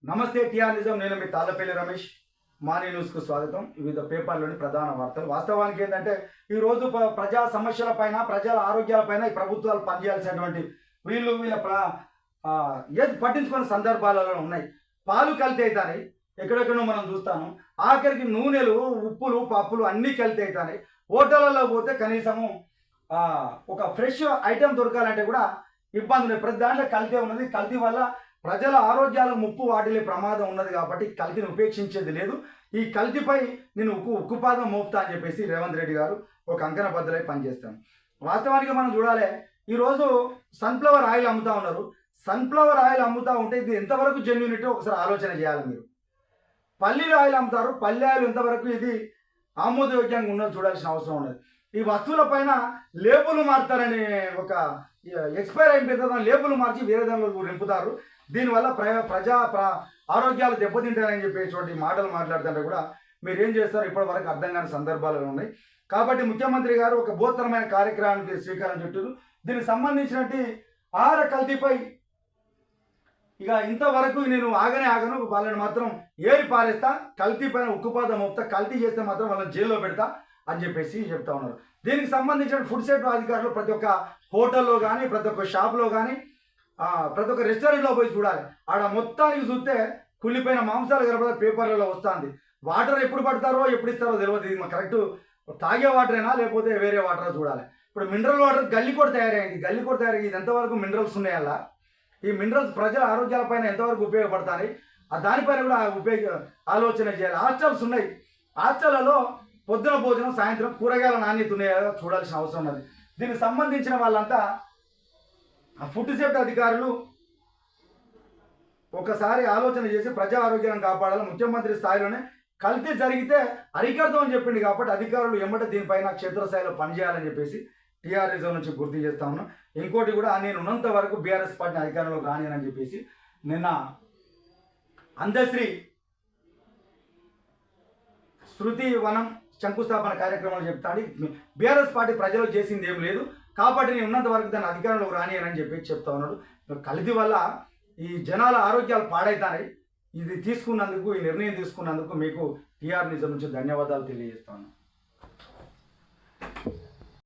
నమస్తే టిఆర్ నిజం. నేను మీ తాళ్ళపల్లి రమేష్. మార్నింగ్ న్యూస్కు స్వాగతం. వివిధ పేపర్లోని ప్రధాన వార్తలు. వాస్తవానికి ఏంటంటే ఈరోజు ప్రజా సమస్యల పైన, ప్రజల ఆరోగ్యాల పైన ఈ ప్రభుత్వాలు పనిచేయాల్సినటువంటి వీళ్ళ ఏది పట్టించుకునే సందర్భాలలో ఉన్నాయి. పాలు కల్తీ అవుతాయి, ఎక్కడెక్కడో మనం చూస్తాను. ఆఖరికి నూనెలు, ఉప్పులు, పప్పులు అన్నీ కల్తీ అవుతాయి. హోటళ్ళలో పోతే కనీసము ఒక ఫ్రెష్ ఐటెం దొరకాలంటే కూడా ఇబ్బంది లేదు. ప్రతి దాంట్లో కల్తీ ఉన్నది. కల్తీ వల్ల ప్రజల ఆరోగ్యాల ముప్పు వాటిల్లే ప్రమాదం ఉన్నది. కాబట్టి కల్తీని ఉపేక్షించేది లేదు. ఈ కల్తీపై నేను ఉక్కుపాదం మోపుతా అని చెప్పేసి రేవంత్ రెడ్డి గారు ఒక అంకణ బద్దలై పనిచేస్తాను. వాస్తవానికి మనం చూడాలి, ఈరోజు సన్ఫ్లవర్ ఆయిల్ అమ్ముతా ఉన్నారు. సన్ఫ్లవర్ ఆయిల్ అమ్ముతా ఉంటే ఇది ఎంతవరకు జెన్యూనిటీ ఒకసారి ఆలోచన చేయాలి మీరు. పల్లీల ఆయిల్ అమ్ముతారు, పల్లి ఆయిల్ ఎంతవరకు ఇది ఆమోదయోగ్యంగా ఉన్నది చూడాల్సిన అవసరం ఉన్నది. ఈ వస్తువుల పైన లేబుల్ మారుతారని ఒక ఎక్స్పైర్ అయిపోయిన తర్వాత లేబుల్ మార్చి వేరే దానిలో నింపుతారు. దీనివల్ల ప్రజా ఆరోగ్యాలు దెబ్బతింటారని చెప్పేటువంటి మాటలు మాట్లాడుతుంటే కూడా మీరు ఏం చేస్తారు ఇప్పటి వరకు అర్థం కాని సందర్భాలు ఉన్నాయి. కాబట్టి ముఖ్యమంత్రి గారు ఒక బోత్తరమైన కార్యక్రమానికి శ్రీకారం చుట్టారు. దీనికి సంబంధించినట్టు ఆహార కల్తీపై ఇక ఇంతవరకు నేను ఆగను, వాళ్ళని మాత్రం ఏరి పారేస్తా, కల్తీ పైన ఉక్కుపాదం మోపుతా, కల్తీ చేస్తే మాత్రం వాళ్ళని జైల్లో పెడతా అని చెప్పేసి చెప్తా ఉన్నారు. దీనికి సంబంధించిన ఫుడ్ సేఫ్టీ అధికారులు ప్రతి ఒక్క హోటల్లో కానీ, ప్రతి ఒక్క షాప్లో కానీ, ప్రతి ఒక్క రెస్టారెంట్లో పోయి చూడాలి. ఆడ మొత్తానికి చూస్తే కుళ్ళిపోయిన మాంసాలు కనపడే పేపర్లలో వస్తుంది. వాటర్ ఎప్పుడు పడతారో ఎప్పుడు ఇస్తారో తెలియదు. ఇది కరెక్ట్ తాగే వాటరేనా లేకపోతే వేరే వాటర్ చూడాలి. ఇప్పుడు మినరల్ వాటర్ గల్లీ కూడా తయారైంది. గల్లీ కూడా తయారైంది. ఇది ఎంతవరకు మినరల్స్ ఉన్నాయల్లా, ఈ మినరల్స్ ప్రజల ఆరోగ్యాలపైన ఎంతవరకు ఉపయోగపడతాయి, దానిపైన కూడా ఆలోచన చేయాలి. హాస్టల్స్ ఉన్నాయి. హాస్టళ్లలో పొద్దున భోజనం, సాయంత్రం కూరగాయల నాణ్యత ఉన్నాయో చూడాల్సిన అవసరం ఉన్నది. దీనికి సంబంధించిన వాళ్ళంతా ఫుడ్ సేఫ్టీ అధికారులు ఒకసారి ఆలోచన చేసి ప్రజా ఆరోగ్యాన్ని కాపాడాలి. ముఖ్యమంత్రి స్థాయిలోనే కల్తీ జరిగితే అరికడతామని చెప్పింది. కాబట్టి అధికారులు ఎమ్మట దీనిపైన క్షేత్రస్థాయిలో పనిచేయాలని చెప్పేసి టీఆర్ఎస్ నుంచి గుర్తు చేస్తా ఉన్నాం. ఇంకోటి కూడా, నేను ఉన్నంత వరకు బీఆర్ఎస్ పార్టీని అధికారంలోకి రానియని చెప్పేసి నిన్న అందశ్రీ శృతి వనం శంకుస్థాపన కార్యక్రమాలు చెప్తాడు. బీఆర్ఎస్ పార్టీ ప్రజలకు చేసింది ఏం లేదు, కాబట్టి నేను ఉన్నంత వరకు దాన్ని అధికారంలోకి రానియనని చెప్పి చెప్తా ఉన్నాడు. కల్తీ వల్ల ఈ జనాల ఆరోగ్యాలు పాడైతాయి. ఇది తీసుకున్నందుకు, ఈ నిర్ణయం తీసుకున్నందుకు మీకు టీఆర్ నిజం నుంచి ధన్యవాదాలు తెలియజేస్తాను.